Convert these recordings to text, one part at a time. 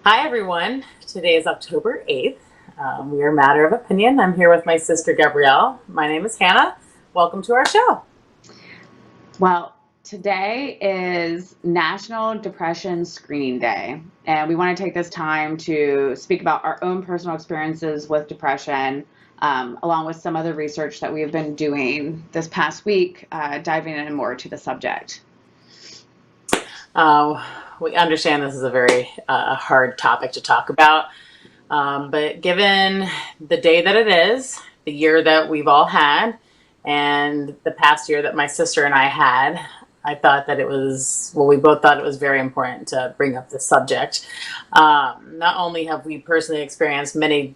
Hi, everyone. Today is October 8th. We are Matter of Opinion. I'm here with my sister, Gabrielle. My name is Hannah. Welcome to our show. Well, today is National Depression Screening Day, and we want to take this time to speak about our own personal experiences with depression, along with some other research that we have been doing this past week, diving in more to the subject. Uh, we understand this is a very hard topic to talk about, but given the day that it is, the year that we've all had, and the past year that my sister and I had, I thought that we both thought it was very important to bring up this subject. Not only have we personally experienced many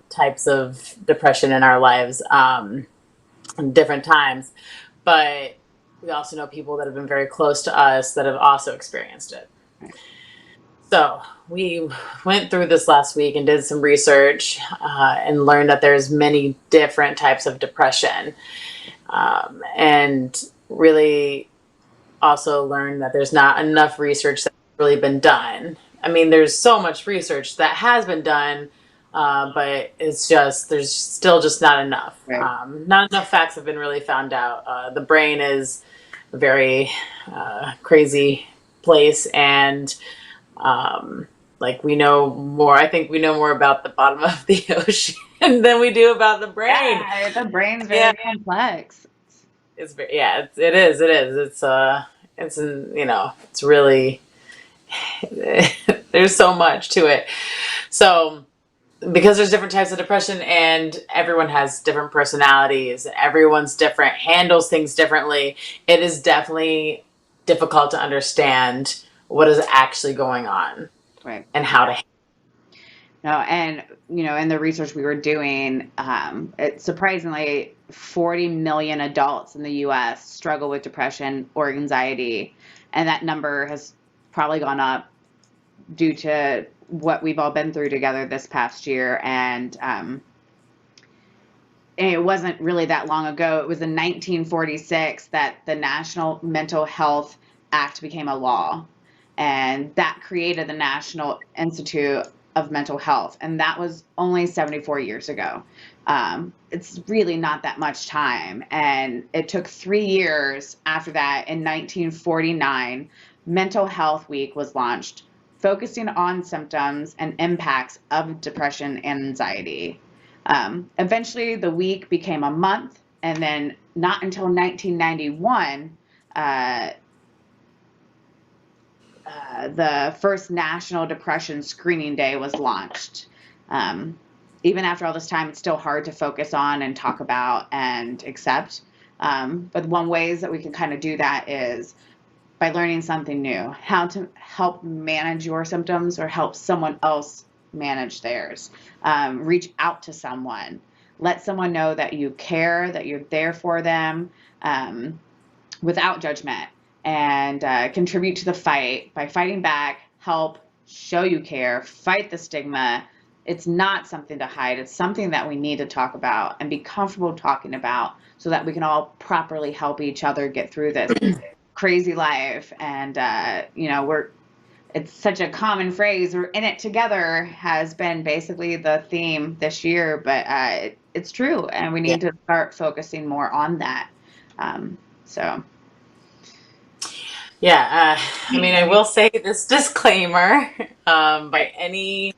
types of depression in our lives in different times, but we also know people that have been very close to us that have also experienced it. So we went through this last week and did some research and learned that there's many different types of depression, and really also learned that there's not enough research that's really been done. I mean, there's so much research that has been done, but it's just there's still just not enough. Right. Not enough facts have been really found out. The brain is a very crazy place, and like we know more. I think we know more about the bottom of the ocean than we do about the brain. Yeah, the brain's Yeah, very complex. it's very, yeah, it is. It is. It's it's really there's so much to it. So because there's different types of depression and everyone has different personalities and everyone's different, handles things differently, it is definitely difficult to understand what is actually going on Right. and how to. No, and in the research we were doing, it's surprisingly 40 million adults in the U.S. struggle with depression or anxiety, and that number has probably gone up due to what we've all been through together this past year. And it wasn't really that long ago. It was in 1946 that the National Mental Health Act became a law, and that created the National Institute of Mental Health, and that was only 74 years ago. It's really not that much time, and it took 3 years after that. In 1949, Mental Health Week was launched, focusing on symptoms and impacts of depression and anxiety. Eventually, the week became a month, and then not until 1991, uh, the first National Depression Screening Day was launched. Um, Even after all this time, it's still hard to focus on and talk about and accept. But one ways that we can kind of do that is by learning something new, how to help manage your symptoms or help someone else manage theirs. Reach out to someone, let someone know that you care, that you're there for them, without judgment, and contribute to the fight by fighting back, help, show you care, fight the stigma. It's not something to hide. It's something that we need to talk about and be comfortable talking about so that we can all properly help each other get through this crazy life. And it's such a common phrase. We're in it together has been basically the theme this year, but it's true, and we Yeah. need to start focusing more on that. So Yeah. I mean, I will say this disclaimer, by any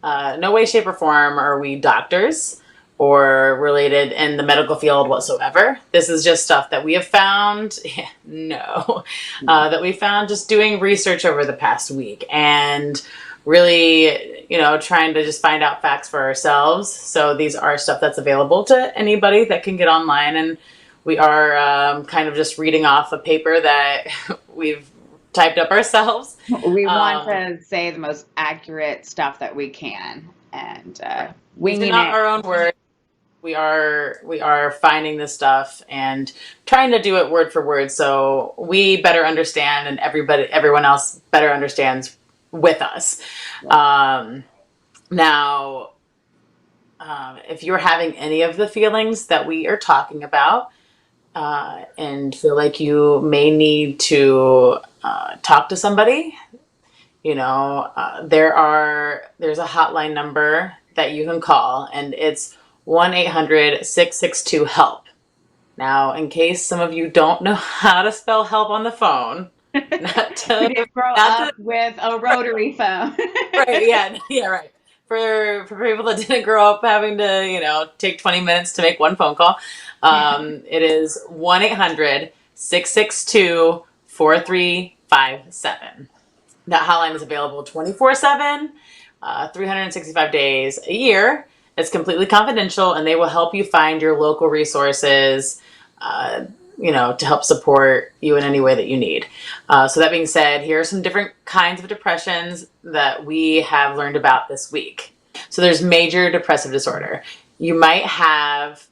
no way, shape, or form are we doctors or related in the medical field whatsoever. This is just stuff that we have found, no, that we found just doing research over the past week and really, trying to just find out facts for ourselves. So these are stuff that's available to anybody that can get online. And we are kind of just reading off a paper that we've typed up ourselves. we want Um, to say the most accurate stuff that we can, and these are winging not it. our own words. We are finding this stuff and trying to do it word for word so we better understand and everyone else better understands with us. Um, Now, if you're having any of the feelings that we are talking about, and feel like you may need to talk to somebody, There's a hotline number that you can call, and it's 1-800-662-HELP. Now, in case some of you don't know how to spell help on the phone, not We to, didn't grow not up to, with a rotary phone. right, yeah, yeah, right. For people that didn't grow up having to, take 20 minutes to make one phone call, it is 1-800-662-4357. That hotline is available 24/7, 365 days a year. It's completely confidential, and they will help you find your local resources, to help support you in any way that you need. So that being said, here are some different kinds of depressions that we have learned about this week. So there's major depressive disorder. You might have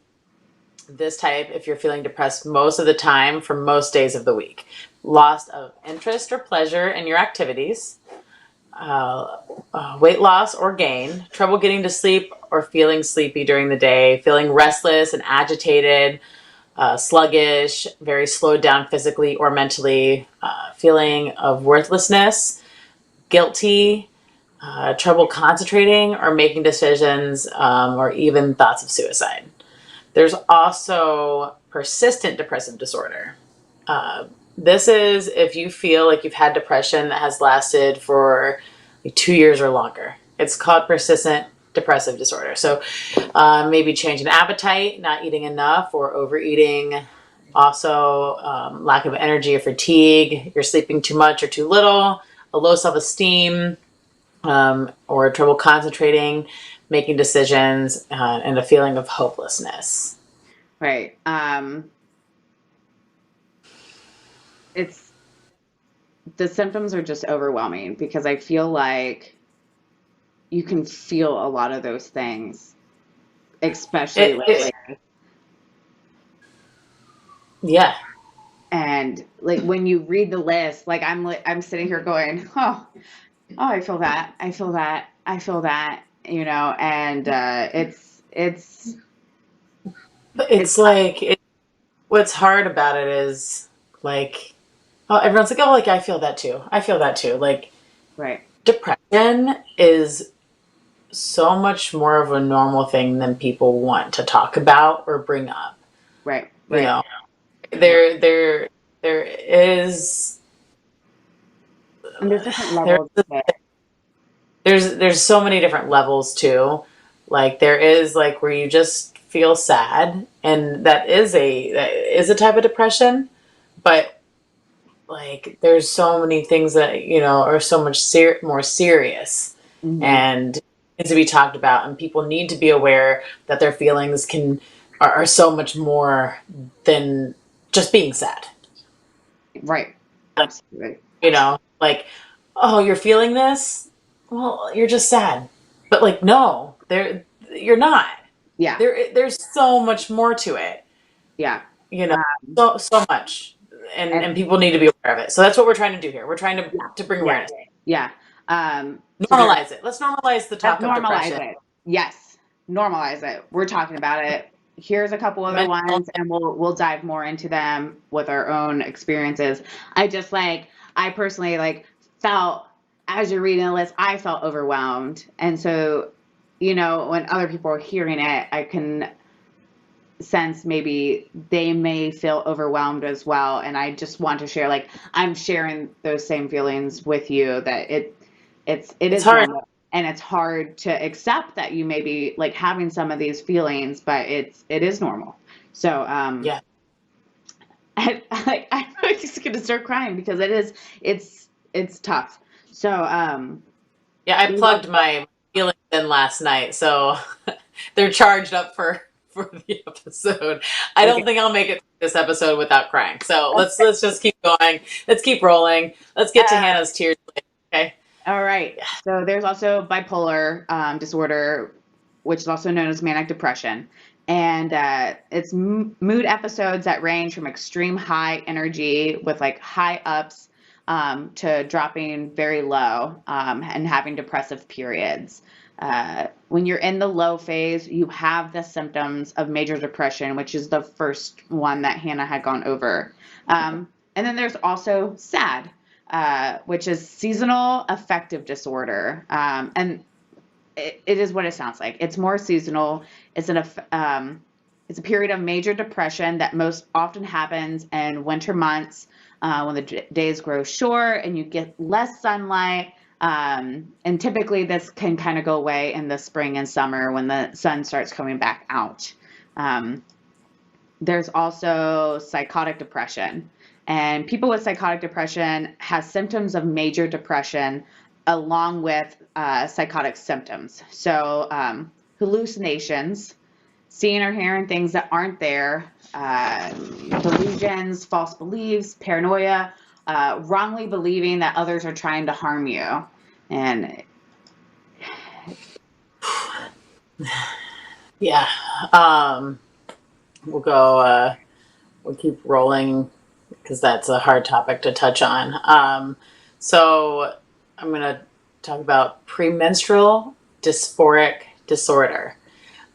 this type if you're feeling depressed most of the time for most days of the week. Loss of interest or pleasure in your activities, weight loss or gain, trouble getting to sleep or feeling sleepy during the day, feeling restless and agitated, sluggish, very slowed down physically or mentally, feeling of worthlessness, guilty, trouble concentrating or making decisions, or even thoughts of suicide. There's also persistent depressive disorder. This is if you feel like you've had depression that has lasted for like 2 years or longer. It's called persistent depressive disorder. So maybe change in appetite, not eating enough or overeating. Also, lack of energy or fatigue. You're sleeping too much or too little. A low self-esteem, or trouble concentrating, making decisions, and a feeling of hopelessness. Right. The symptoms are just overwhelming because I feel like you can feel a lot of those things, especially lately. Yeah. And like when you read the list, like I'm sitting here going, oh, I feel that, I feel that, I feel that, and it's like what's hard about it is like, oh, everyone's like, oh, like I feel that too. I feel that too. Like, right. depression is so much more of a normal thing than people want to talk about or bring up. Right. There is. And there's different levels of it. There's so many different levels too. Like there is like where you just feel sad, and that is a type of depression, but like there's so many things that are so much more serious, Mm-hmm. and needs to be talked about, and people need to be aware that their feelings are so much more than just being sad. Right. Absolutely. Like, oh, you're feeling this? Well, you're just sad. But like, no, you're not. Yeah. There's so much more to it. Yeah. So much. And people need to be aware of it. So that's what we're trying to do here. We're trying to bring awareness. Yeah. Normalize it. Let's normalize the talk of depression. Normalize it. Yes. Normalize it. We're talking about it. Here's a couple other ones, and we'll dive more into them with our own experiences. I personally felt, as you're reading the list, I felt overwhelmed. And so, when other people are hearing it, I can sense maybe they may feel overwhelmed as well. And I just want to share, I'm sharing those same feelings with you, that it is hard. normal, and it's hard to accept that you may be having some of these feelings, but it is normal. So, yeah. I'm just going to start crying because it's tough. So, yeah, I plugged my feelings in last night, so they're charged up for the episode. I don't think I'll make it through this episode without crying. So let's just keep going. Let's keep rolling. Let's get to Hannah's tears later, okay? All right. So there's also bipolar disorder, which is also known as manic depression. And it's mood episodes that range from extreme high energy with high ups to dropping very low, and having depressive periods. When you're in the low phase, you have the symptoms of major depression, which is the first one that Hannah had gone over. And then there's also SAD, which is seasonal affective disorder. And it is what it sounds like. It's more seasonal. It's it's a period of major depression that most often happens in winter months when the days grow short and you get less sunlight. And typically this can kind of go away in the spring and summer when the sun starts coming back out. There's also psychotic depression. And people with psychotic depression have symptoms of major depression along with psychotic symptoms. So hallucinations, seeing or hearing things that aren't there, delusions, false beliefs, paranoia, wrongly believing that others are trying to harm you. And Yeah. We'll keep rolling because that's a hard topic to touch on. So I'm going to talk about premenstrual dysphoric disorder.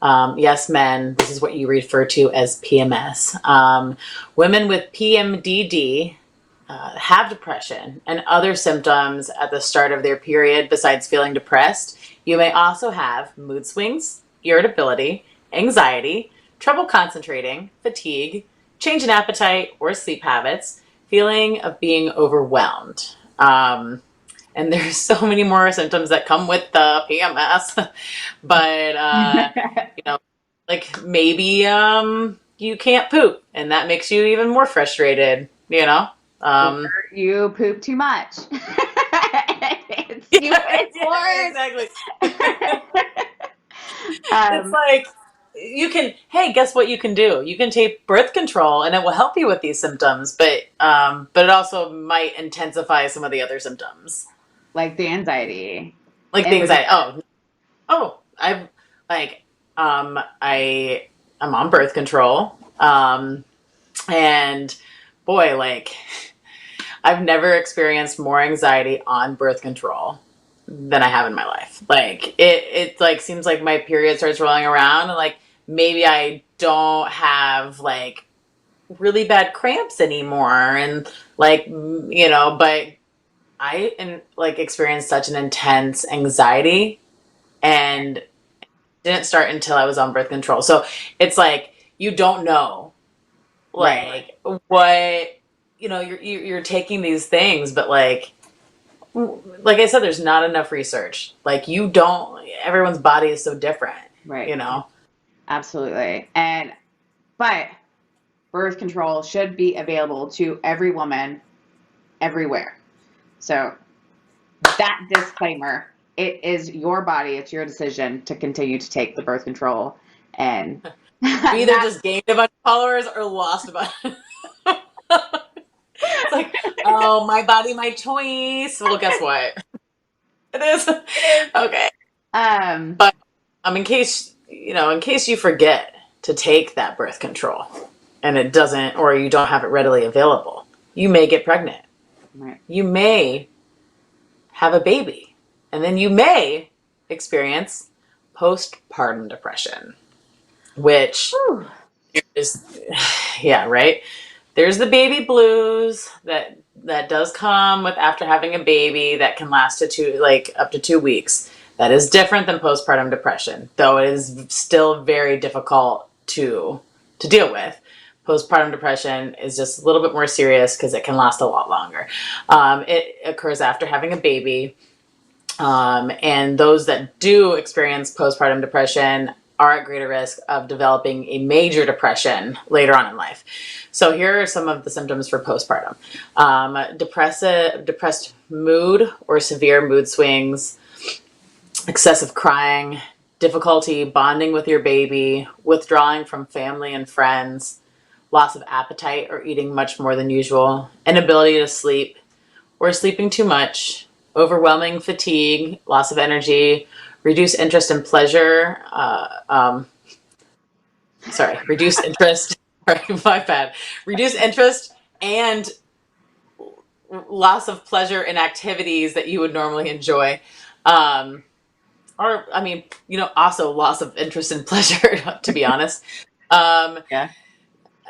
Yes, men, this is what you refer to as PMS. Women with PMDD have depression and other symptoms at the start of their period besides feeling depressed. You may also have mood swings, irritability, anxiety, trouble concentrating, fatigue, change in appetite or sleep habits, feeling of being overwhelmed. And there's so many more symptoms that come with the PMS, but like maybe you can't poop, and that makes you even more frustrated. or you poop too much. It's worse. Exactly. It's like hey, guess what you can do? You can take birth control, and it will help you with these symptoms, but it also might intensify some of the other symptoms, like the anxiety. like the anxiety. I've I'm on birth control, and boy, like I've never experienced more anxiety on birth control than I have in my life. Like it like seems like my period starts rolling around, and like maybe I don't have like really bad cramps anymore, and like but I like experienced such an intense anxiety, and it didn't start until I was on birth control. So it's like you don't know Right. what you're taking these things, but like I said, there's not enough research. Like everyone's body is so different, Right. Absolutely. But birth control should be available to every woman everywhere. So that disclaimer, it is your body, it's your decision to continue to take the birth control, and You either just gained a bunch of followers or lost a bunch. It's like, oh, my body, my choice. Well, guess what? It is. Okay. But in case you forget to take that birth control and it doesn't, or you don't have it readily available, you may get pregnant. Right. You may have a baby, and then you may experience postpartum depression, which is, yeah, right. There's the baby blues that does come with after having a baby that can last up to 2 weeks. That is different than postpartum depression, though it is still very difficult to deal with. Postpartum depression is just a little bit more serious because it can last a lot longer. It occurs after having a baby. And those that do experience postpartum depression are at greater risk of developing a major depression later on in life. So here are some of the symptoms for postpartum. Depressed mood or severe mood swings, excessive crying, difficulty bonding with your baby, withdrawing from family and friends, loss of appetite or eating much more than usual, inability to sleep or sleeping too much, overwhelming fatigue, loss of energy, reduced interest in pleasure, reduced interest, my bad, reduced interest and loss of pleasure in activities that you would normally enjoy. Also loss of interest and pleasure, to be honest. Yeah.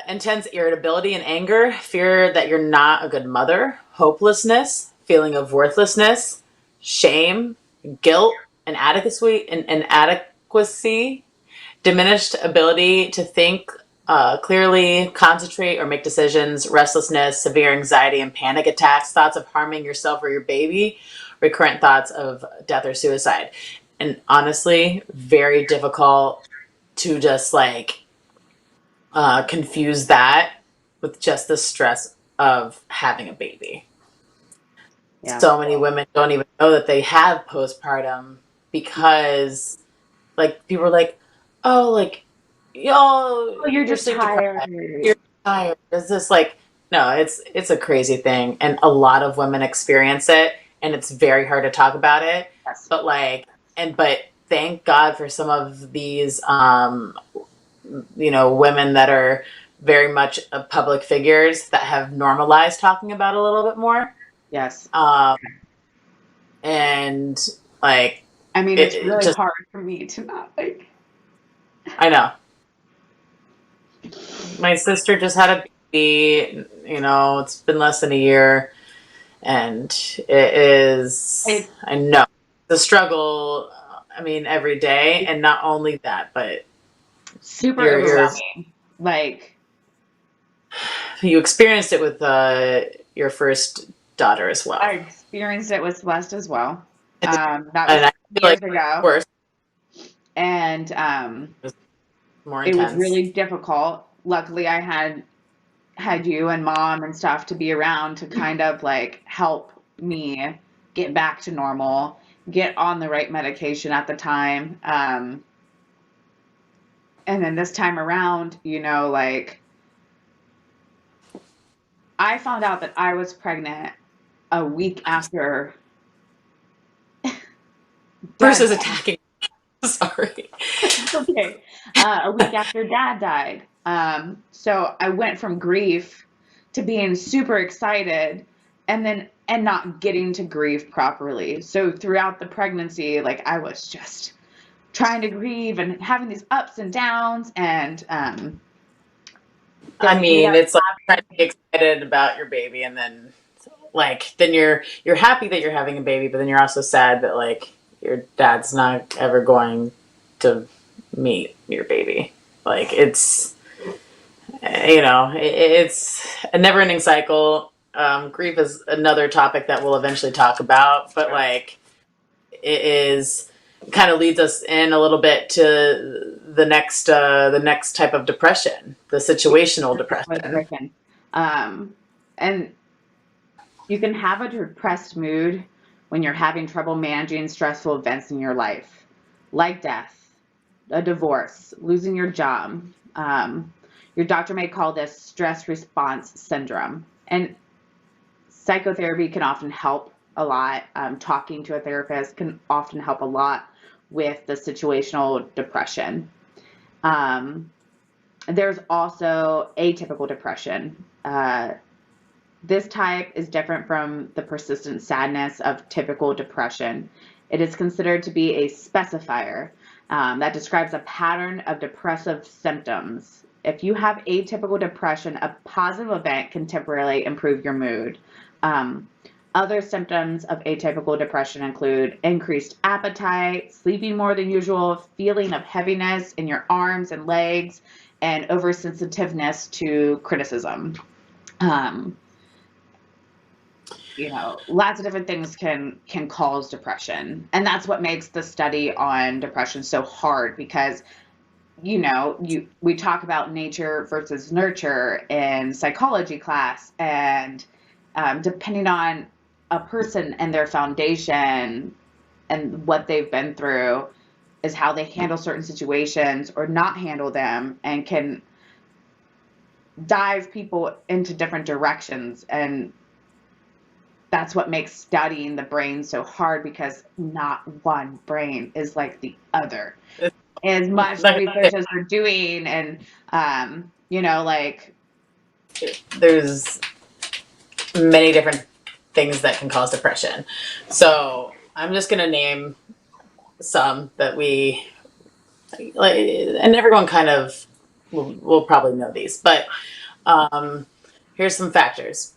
Intense irritability and anger, fear that you're not a good mother, hopelessness, feeling of worthlessness, shame, guilt, inadequacy, diminished ability to think clearly, concentrate, or make decisions, restlessness, severe anxiety and panic attacks, thoughts of harming yourself or your baby, recurrent thoughts of death or suicide. And honestly, very difficult to just like confuse that with just the stress of having a baby. Yeah. So many women don't even know that they have postpartum because like people are like, oh, like, yo, Oh, you're you're just sleep deprived, tired. you're tired. It's just like, no, it's a crazy thing, and a lot of women experience it, and it's very hard to talk about it. Yes. But like, but thank God for some of these, women that are very much public figures that have normalized talking about it a little bit more. Yes. Um, and like, I mean, it's it really just, hard for me to not like. I know. My sister just had a baby, it's been less than a year, and it is, It's I know, the struggle, I mean, every day, and not only that, but super you're overwhelming. Like, you experienced it with your first daughter as I well. experienced it with Celeste as well. And That was I feel like years ago, worse, and it was more it was intense. really difficult. Luckily, I had you and mom and stuff to be around to kind of like help me get back to normal, get on the right medication at the time. And then this time around, like I found out that I was pregnant a week after Bruce dad is died. attacking. Sorry. Okay. A week after dad died. So I went from grief to being super excited and not getting to grieve properly. So throughout the pregnancy, like I was just trying to grieve and having these ups and downs and then I we ended mean, up it's like trying to be excited about your baby, and then then you're happy that you're having a baby, but then you're also sad that like your dad's not ever going to meet your baby. Like it's a never ending cycle. Grief is another topic that we'll eventually talk about, but like it is kind of leads us in a little bit to the next type of depression, the situational depression. depression. And you can have a depressed mood when you're having trouble managing stressful events in your life, like death, a divorce, losing your job. Your doctor may call this stress response syndrome. And psychotherapy can often help a lot. Talking to a therapist can often help a lot with the situational depression. Um, there's also atypical depression. This type is different from the persistent sadness of typical depression. It is considered to be a specifier that describes a pattern of depressive symptoms. If you have atypical depression, a positive event can temporarily improve your mood. Um, Other symptoms of atypical depression include increased appetite, sleeping more than usual, feeling of heaviness in your arms and legs, and oversensitiveness to criticism. Um, Lots of different things can cause depression, and that's what makes the study on depression so hard because we talk about nature versus nurture in psychology class, and depending on a person and their foundation and what they've been through is how they handle certain situations or not handle them, and can dive people into different directions. And that's what makes studying the brain so hard, because not one brain is like the other. As much research as we're doing, and like There's many different things that can cause depression. So I'm just gonna name some that we like, and everyone kind of will probably know these, but here's some factors.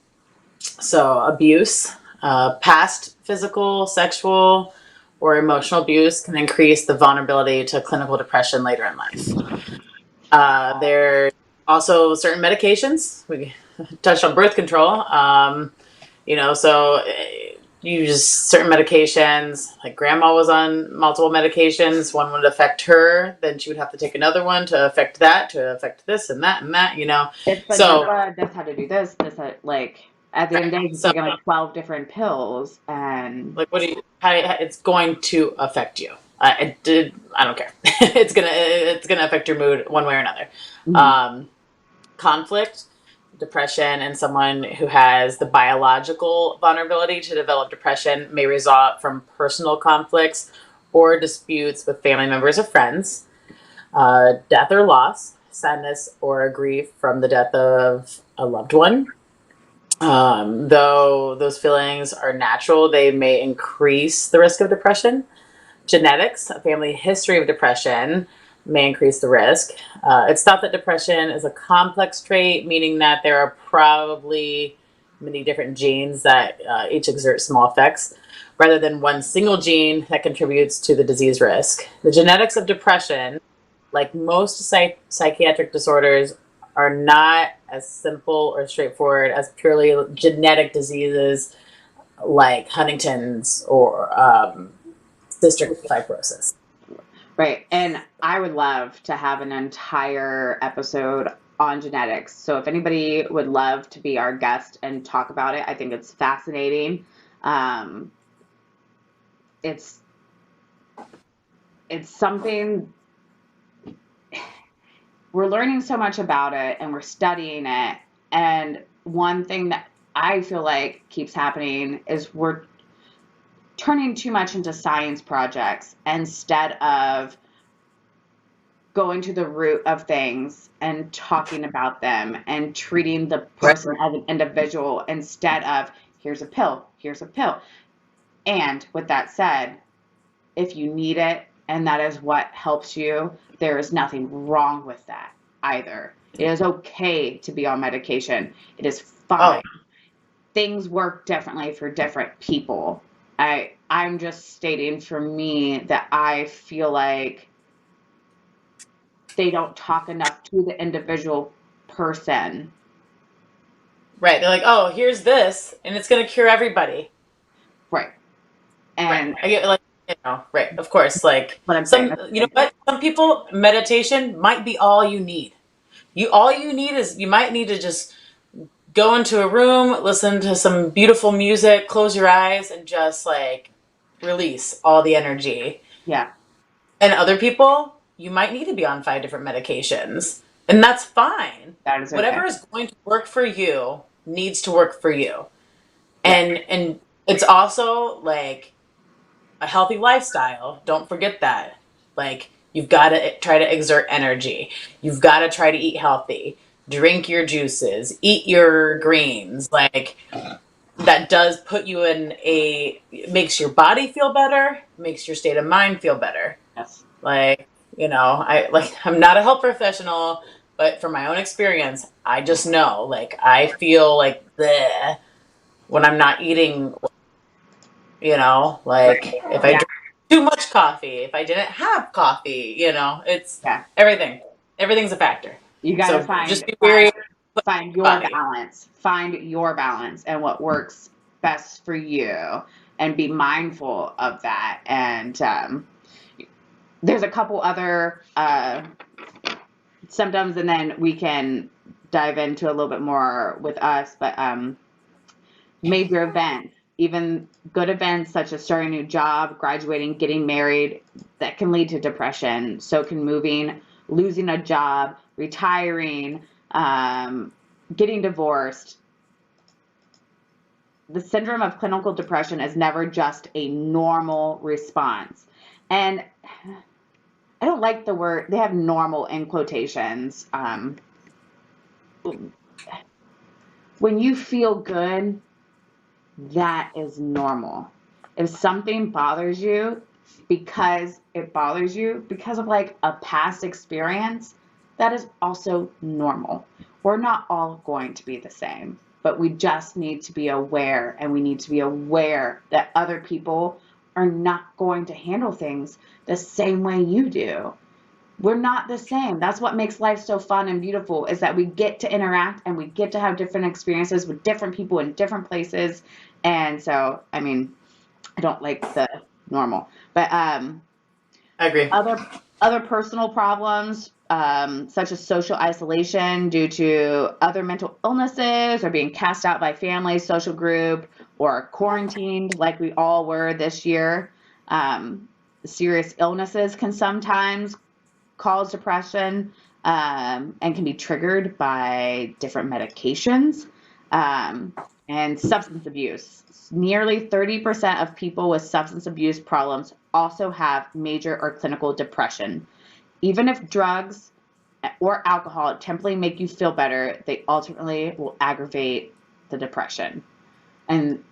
So abuse, Past physical, sexual, or emotional abuse can increase the vulnerability to clinical depression later in life. There's also certain medications. We touched on birth control. So you just certain medications. Like grandma was on multiple medications. One would affect her, then she would have to take another one to affect that, to affect this and that and that. It's like So that's how to do this. Like at the end of the day, he's so taking like 12 different pills, and like what do you? How it's going to affect you? I don't care. It's gonna affect your mood one way or another. Conflict, depression, and someone who has the biological vulnerability to develop depression may result from personal conflicts or disputes with family members or friends, death or loss, sadness or grief from the death of a loved one. Though those feelings are natural, they may increase the risk of depression. Genetics, a family history of depression, may increase the risk. It's thought that depression is a complex trait, meaning that there are probably many different genes that each exert small effects, rather than one single gene that contributes to the disease risk. The genetics of depression, like most psychiatric disorders, are not as simple or straightforward as purely genetic diseases like Huntington's or cystic fibrosis. right. And I would love to have an entire episode on genetics. So if anybody would love to be our guest and talk about it, I think it's fascinating. It's something we're learning so much about it and we're studying it. And one thing that I feel like keeps happening is we're turning too much into science projects instead of going to the root of things and talking about them and treating the person as an individual instead of here's a pill. And with that said, if you need it and that is what helps you, there is nothing wrong with that either. It is okay to be on medication. It is fine. Things work differently for different people. I'm just stating for me that I feel like they don't talk enough to the individual person. Right. They're like, oh, here's this, and it's going to cure everybody. Right. And I get like, right. Of course, like what I'm saying. you know what? Some people, meditation might be all you need. All you need is you might need to just go into a room, listen to some beautiful music, close your eyes, and just like release all the energy. Yeah. And other people, you might need to be on 5 different medications, and that's fine. That is okay. Whatever is going to work for you needs to work for you. Yeah. And it's also like a healthy lifestyle. Don't forget that. Like, you've got to try to exert energy. You've got to try to eat healthy. Drink your juices. Eat your greens. Like, that does put you in makes your body feel better, makes your state of mind feel better. Yes. Like, I'm not a health professional, but from my own experience, I just know, like, I feel like bleh when I'm not eating, like if I drink too much coffee, if I didn't have coffee, it's everything. Everything's a factor. You got to find your balance. Find your balance and what works best for you and be mindful of that. And there's a couple other symptoms, and then we can dive into a little bit more with us. But major events, even good events such as starting a new job, graduating, getting married, that can lead to depression. So can moving, losing a job, retiring, getting divorced. The syndrome of clinical depression is never just a normal response. And I don't like the word, they have normal in quotations. When you feel good, that is normal. If something bothers you because of like a past experience, that is also normal. We're not all going to be the same, but we just need to be aware, and we need to be aware that other people are not going to handle things the same way you do. We're not the same. That's what makes life so fun and beautiful, is that we get to interact and we get to have different experiences with different people in different places. And so, I mean, I don't like the normal, but I agree. other personal problems, such as social isolation due to other mental illnesses, or being cast out by family, social group, or quarantined like we all were this year. Serious illnesses can sometimes cause depression, and can be triggered by different medications, and substance abuse. Nearly 30% of people with substance abuse problems also have major or clinical depression. Even if drugs or alcohol temporarily make you feel better, they ultimately will aggravate the depression. And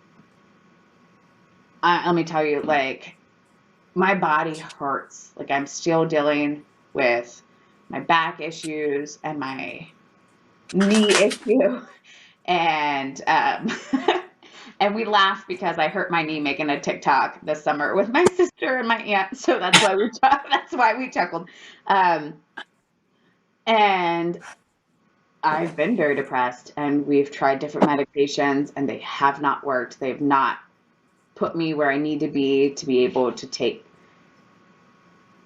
let me tell you, like, my body hurts. Like, I'm still dealing with my back issues and my knee issue. And and we laughed because I hurt my knee making a TikTok this summer with my sister and my aunt. So that's why we chuckled. And I've been very depressed, and we've tried different medications, and they have not worked. They've not put me where I need to be able to take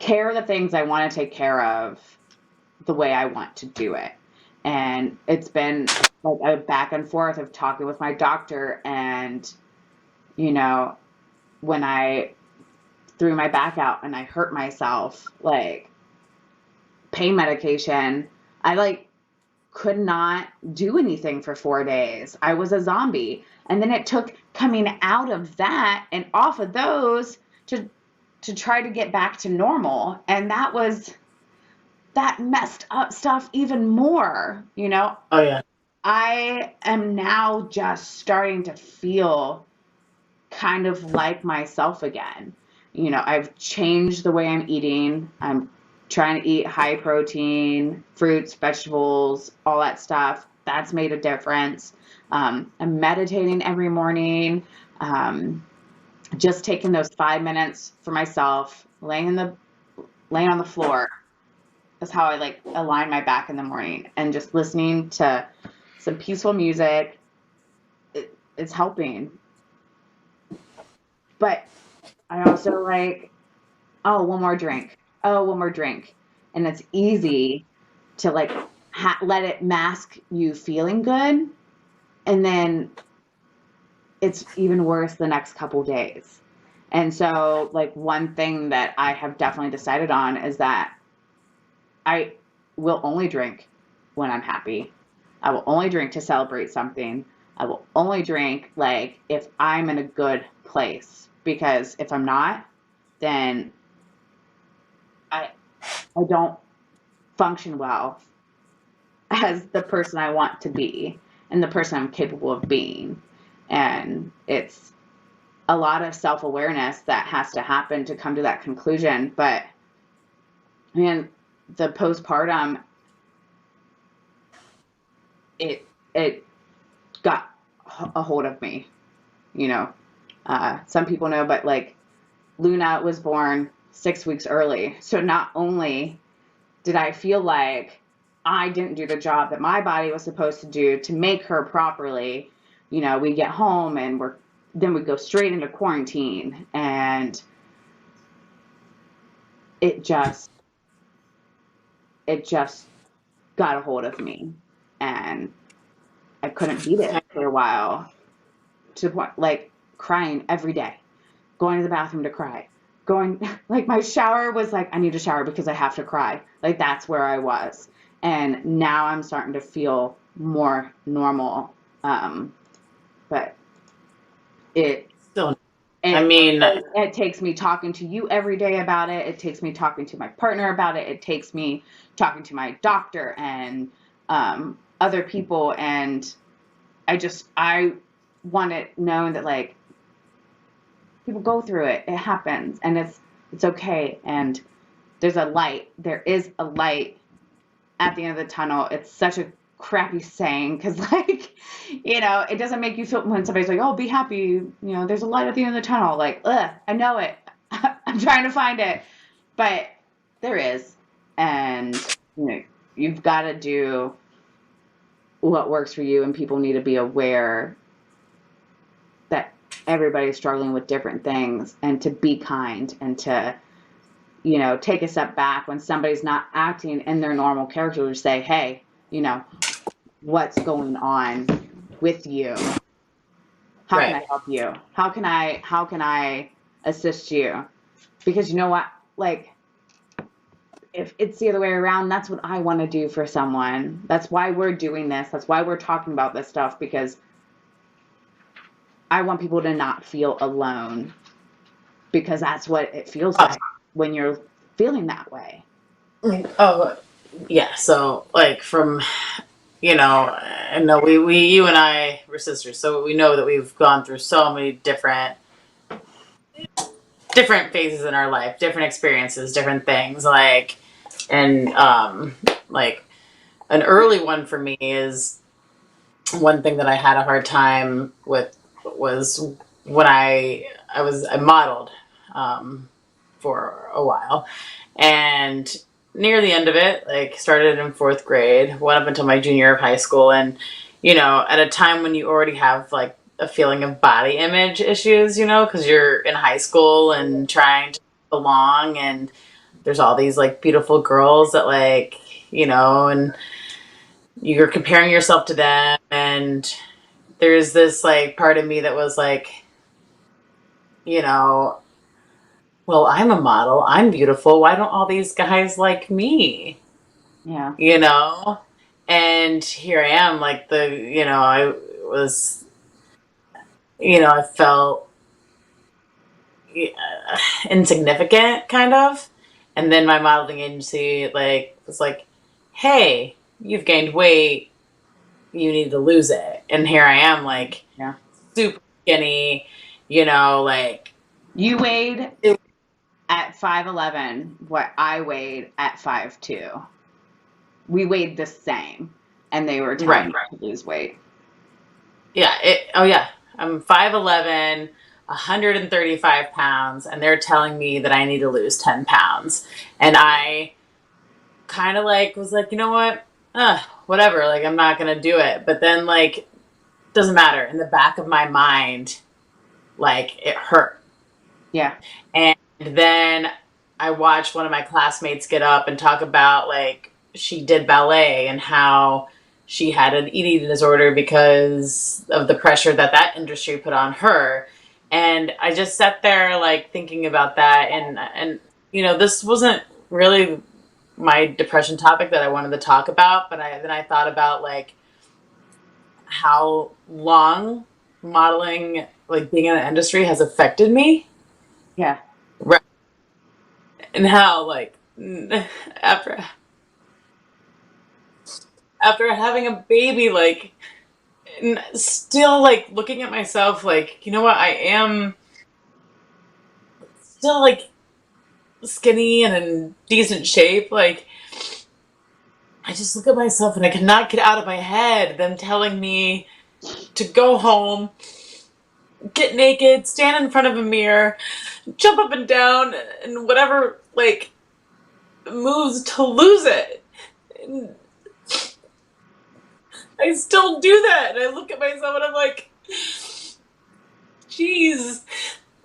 care of the things I want to take care of the way I want to do it. And it's been like a back and forth of talking with my doctor. And, you know, when I threw my back out and I hurt myself, like, pain medication, I like could not do anything for 4 days. I was a zombie. And then it took coming out of that and off of those to try to get back to normal. And that messed up stuff even more, you know? Oh, yeah. I am now just starting to feel kind of like myself again. You know, I've changed the way I'm eating. I'm trying to eat high protein, fruits, vegetables, all that stuff. That's made a difference. I'm meditating every morning. Just taking those 5 minutes for myself, laying on the floor. That's how I like align my back in the morning, and just listening to some peaceful music. It's helping. But I also like, oh, one more drink. Oh, one more drink. And it's easy to like let it mask you feeling good. And then it's even worse the next couple days. And so, like, one thing that I have definitely decided on is that I will only drink when I'm happy. I will only drink to celebrate something. I will only drink, like, if I'm in a good place. Because if I'm not, then I don't function well as the person I want to be and the person I'm capable of being. And it's a lot of self-awareness that has to happen to come to that conclusion. But, man, the postpartum, it got a hold of me, you know. Some people know, but like, Luna was born 6 weeks early. So not only did I feel like I didn't do the job that my body was supposed to do to make her properly, you know, we get home and then we go straight into quarantine, and it just got a hold of me, and I couldn't beat it for a while, to the point, like, crying every day, going to the bathroom to cry, like, my shower was like, I need a shower because I have to cry. Like, that's where I was. And now I'm starting to feel more normal. But Still, I mean, it takes me talking to you every day about it. It takes me talking to my partner about it. It takes me talking to my doctor and other people. And I want it known that, like, people go through it. It happens, and it's okay. And there's a light. There is a light at the end of the tunnel. It's such a crappy saying because, like, it doesn't make you feel when somebody's like, oh, be happy, there's a light at the end of the tunnel. Like, ugh, I know it. I'm trying to find it. But there is. And, you've got to do what works for you, and people need to be aware that everybody's struggling with different things, and to be kind, and to take a step back when somebody's not acting in their normal character, to say, hey, what's going on with you? How Right. can I help you? How can I assist you? Because you know what, like, if it's the other way around, that's what I want to do for someone. That's why we're doing this. That's why we're talking about this stuff, because I want people to not feel alone, because that's what it feels like when you're feeling that way. Oh, yeah. So, like, from, I know you and I were sisters, so we know that we've gone through so many different phases in our life, different experiences, different things. Like, and like, an early one for me is one thing that I had a hard time with was when I modeled for a while, and near the end of it, like, started in fourth grade, went up until my junior year of high school, and at a time when you already have, like, a feeling of body image issues, because you're in high school and trying to belong, and there's all these, like, beautiful girls that, like, and you're comparing yourself to them, and there's this, like, part of me that was like, well, I'm a model, I'm beautiful, why don't all these guys like me? Yeah. And here I am, like, I was, I felt insignificant, kind of. And then my modeling agency, like, was like, hey, you've gained weight, you need to lose it. And here I am, like, Yeah. super skinny, like, You weighed at 5'11" what I weighed at 5'2". We weighed the same, and they were telling me to lose weight. Yeah. Oh, yeah. I'm 5'11", 135 pounds, and they're telling me that I need to lose 10 pounds. And I kind of, like, was like, you know what? Whatever. Like, I'm not going to do it. But then, like, doesn't matter. In the back of my mind, like, it hurt. Yeah. And then I watched one of my classmates get up and talk about, like, she did ballet and how she had an eating disorder because of the pressure that industry put on her. And I just sat there, like, thinking about that. And this wasn't really my depression topic that I wanted to talk about, but then I thought about, like, how long modeling, like, being in the industry, has affected me. Yeah. Right. And how, like, after having a baby, like, still, like, looking at myself, like, you know what, I am still, like, skinny and in decent shape. Like, I just look at myself and I cannot get out of my head them telling me to go home, get naked, stand in front of a mirror, jump up and down, and whatever, like, moves to lose it. And I still do that, and I look at myself and I'm like, geez,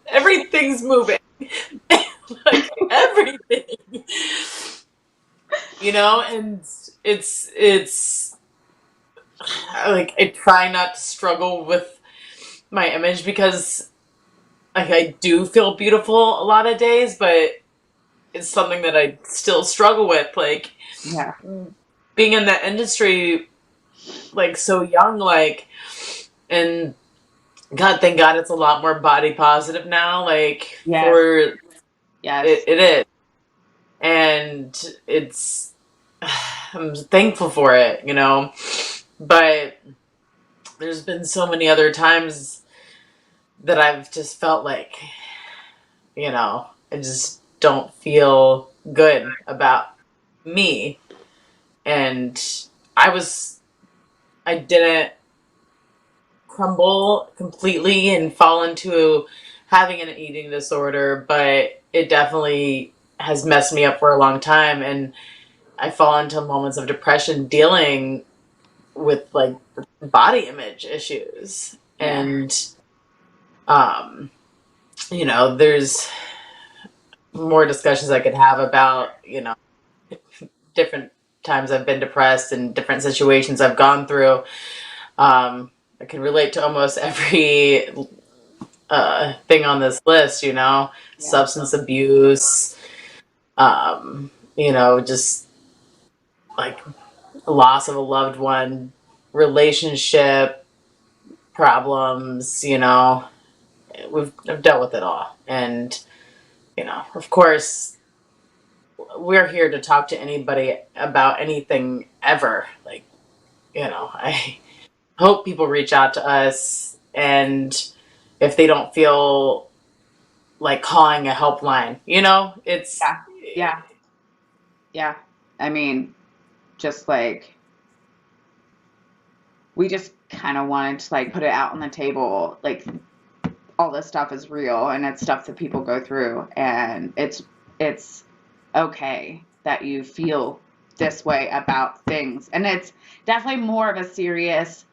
everything's moving. Like, everything. And it's like, I try not to struggle with my image, because, like, I do feel beautiful a lot of days, but it's something that I still struggle with. Like, Yeah. being in that industry, like, so young, like, and God, thank God it's a lot more body positive now. Like, Yes. Yes. it is. And it's, I'm thankful for it, but there's been so many other times that I've just felt like, I just don't feel good about me. And I was I didn't crumble completely and fall into having an eating disorder, but it definitely has messed me up for a long time. And I fall into moments of depression dealing with like body image issues. Yeah. And, you know, there's more discussions I could have about, you know, different times I've been depressed and different situations I've gone through. I can relate to almost every thing on this list, you know, Yeah. substance abuse, you know, just like loss of a loved one, relationship problems, you know, I've dealt with it all. And, you know, of course, we're here to talk to anybody about anything ever. Like, you know, I hope people reach out to us, and if they don't feel like calling a helpline, you know, it's Yeah. Yeah. Yeah. I mean, just like we just kind of wanted to like put it out on the table, like all this stuff is real and it's stuff that people go through, and it's okay that you feel this way about things, and it's definitely more of a serious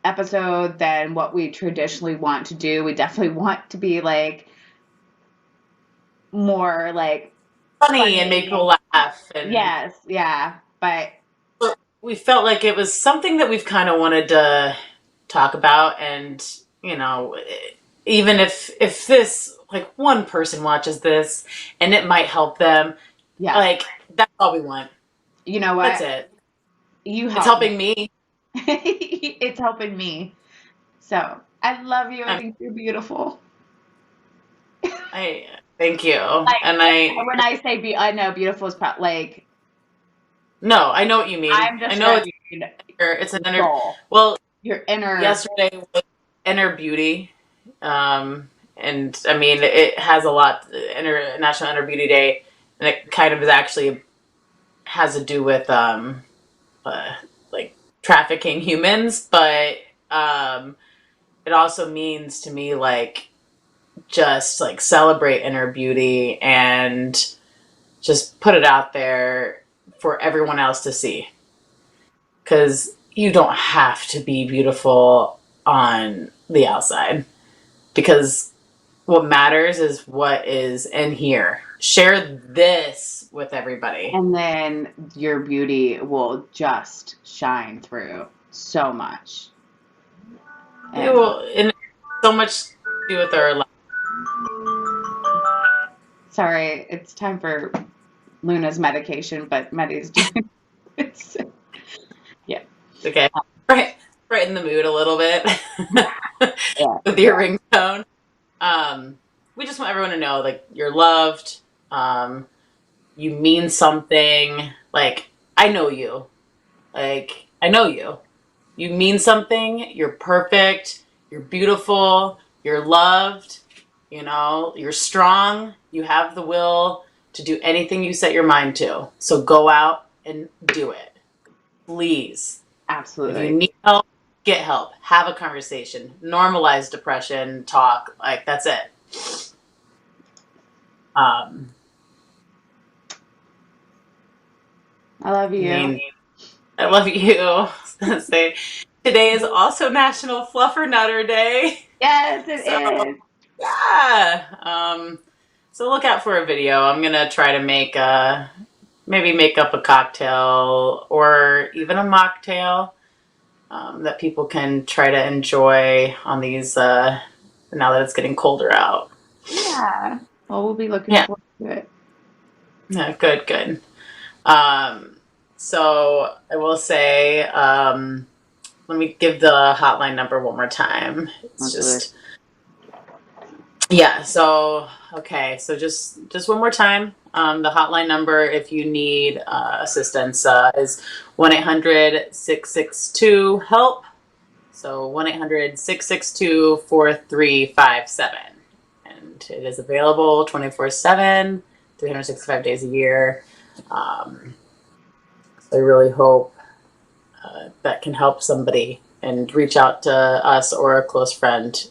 episode than what we traditionally want to do. We definitely want to be like more like funny and make people laugh. And yes, yeah, but we felt like it was something that we've kind of wanted to talk about. And, you know, even if this, like, one person watches this and it might help them, yeah, like, that's all we want. you know That's what, it. you It's help me. helping me. It's helping me. So I love you. I I, think you're beautiful. I thank you. Like And when I say I know beautiful is like no, I know what you mean. I'm I just know ready. it's an inner, Soul, well, your inner. yesterday was inner beauty. And I mean, it has a lot, International Inner Beauty Day, and it kind of is actually has to do with, uh, like trafficking humans, but, it also means to me, like, just like celebrate inner beauty and just put it out there for everyone else to see. Because you don't have to be beautiful on the outside. Because what matters is what is in here. Share this with everybody. And then your beauty will just shine through so much. It And will, and so much to do with our life. sorry, it's time for Luna's medication, but Medi's doing it. Yeah. Okay. Right. Brighten the mood a little bit Yeah. with your ringtone. We just want everyone to know, like, you're loved. You mean something. Like, I know you. Like, I know you. You mean something. You're perfect. You're beautiful. You're loved. You know, you're strong. You have the will to do anything you set your mind to. So go out and do it. Please. If you Absolutely. need help, get help. Have a conversation. Normalize depression. Talk. Like, that's it. Um, I love I you. mean, I love you. I was gonna say, today is also National Fluffer Nutter Day. Yes, it So is. yeah. So look out for a video. I'm gonna try to maybe make up a cocktail or even a mocktail, that people can try to enjoy on these, now that it's getting colder out. Yeah. Well, we'll be looking Yeah. forward to it. Yeah. Good. Good. Um, so I will say, let me give the hotline number one more time. It's Absolutely. just, yeah. So, okay. So just one more time. The hotline number, if you need assistance, is 1-800-662-HELP. So 1-800-662-4357. And it is available 24/7, 365 days a year. So I really hope that can help somebody, and reach out to us or a close friend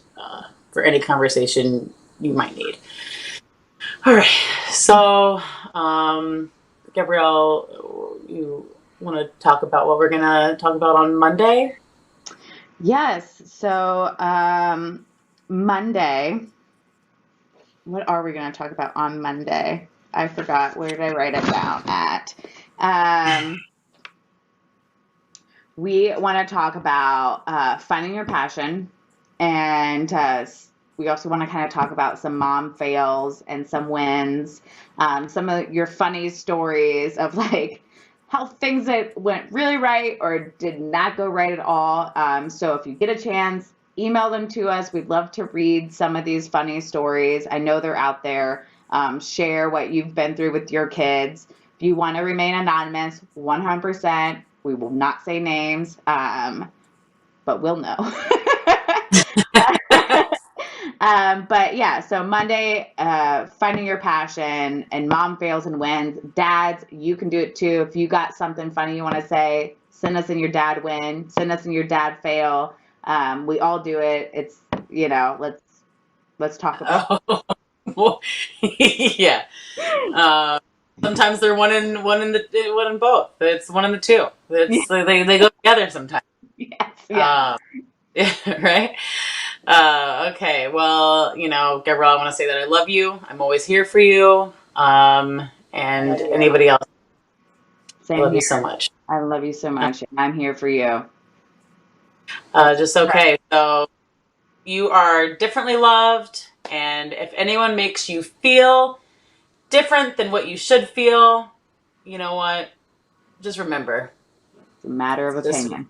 for any conversation you might need. All right. So, Gabrielle, you want to talk about what we're going to talk about on Monday? Yes. So, Monday, what are we going to talk about on Monday? I forgot. Where did I write it down at? We want to talk about finding your passion, and we also want to kind of talk about some mom fails and some wins, some of your funny stories of like how things that went really right or did not go right at all. So if you get a chance, email them to us. We'd love to read some of these funny stories. I know they're out there. Share what you've been through with your kids. If you want to remain anonymous, 100%. We will not say names, but we'll know. But yeah, so Monday, finding your passion and mom fails and wins. Dads, you can do it too. If you got something funny you want to say, send us in your dad win, send us in your dad fail. We all do it. It's, let's talk about Well, yeah. Sometimes they're one in both. It's one in the two. it. It's they go together sometimes. Yes, yeah. Yeah, right. Okay. Well, Gabrielle, I want to say that I love you. I'm always here for you. And anybody else, I Same love you here. so much. I love you so much. I'm here for you. Just okay. So you are differently loved, and if anyone makes you feel different than what you should feel, you know what? Just remember. It's a matter of Just opinion.